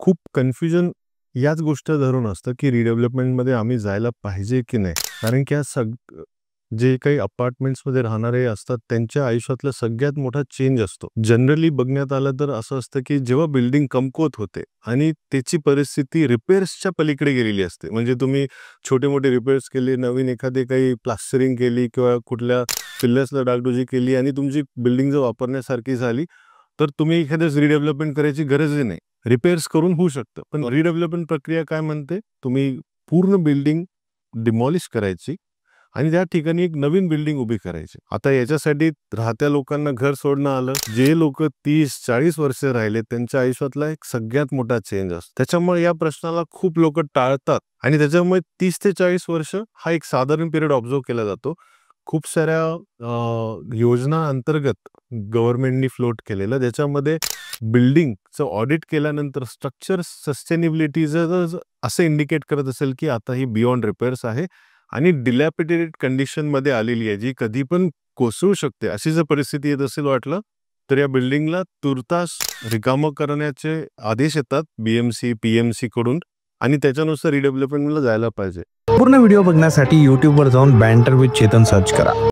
खूप कन्फ्युजन याच गोष्ट धरून असतं, की रिडेव्हलपमेंटमध्ये आम्ही जायला पाहिजे की नाही? कारण की जे काही अपार्टमेंट्समध्ये राहणारे असतात, त्यांच्या आयुष्यातला सगळ्यात मोठा चेंज असतो. जनरली बघण्यात आलं तर असं असतं, की जेव्हा बिल्डिंग कमकुवत होते आणि त्याची परिस्थिती रिपेअर्सच्या पलीकडे गेलेली असते. म्हणजे तुम्ही छोटे-मोठे रिपेअर्स केले, नवीन एखादी काही प्लास्टरिंग केली किंवा कुठल्या पिलर्सला डागडुजी केली आणि तुमची बिल्डिंग जर वापरण्यासारखी झाली, तर तुम्ही एखाद्याच रिडेव्हलपमेंट करायची गरजही नाही. रिपेअर्स करून होऊ शकतं. पण रिडेव्हलपमेंट प्रक्रिया काय म्हणते? तुम्ही पूर्ण बिल्डिंग डिमॉलिश करायची आणि त्या ठिकाणी एक नवीन बिल्डिंग उभी करायची. आता याच्यासाठी राहत्या लोकांना घर सोडणं आलं. जे लोक 30-40 वर्ष राहिले त्यांच्या आयुष्यातला एक सगळ्यात मोठा चेंज असतो. त्याच्यामुळे या प्रश्नाला खूप लोक टाळतात आणि त्याच्यामुळे 30 ते 40 वर्ष हा एक साधारण पिरियड ऑब्झर्व केला जातो. खूप साऱ्या योजना अंतर्गत गव्हर्नमेंटनी फ्लोट केलेलं, ज्याच्यामध्ये बिल्डिंगचं ऑडिट केल्यानंतर स्ट्रक्चर सस्टेनेबिलिटीचं असं इंडिकेट करत असेल, की आता ही बियॉन्ड रिपेअर्स आहे आणि डिलॅपिडेटेड कंडिशनमध्ये आलेली आहे, जी कधी पण कोसळू शकते. अशी जर परिस्थिती येत असेल वाटलं, तर या बिल्डिंगला तुर्तास रिकामं करण्याचे आदेश येतात BMC, PMC कडून आणि त्याच्यानुसार रिडेव्हलपमेंटला जायला पाहिजे. पूर्ण व्हिडिओ बघण्यासाठी YouTubeवर जाऊन बँटर विथ चेतन सर्च करा.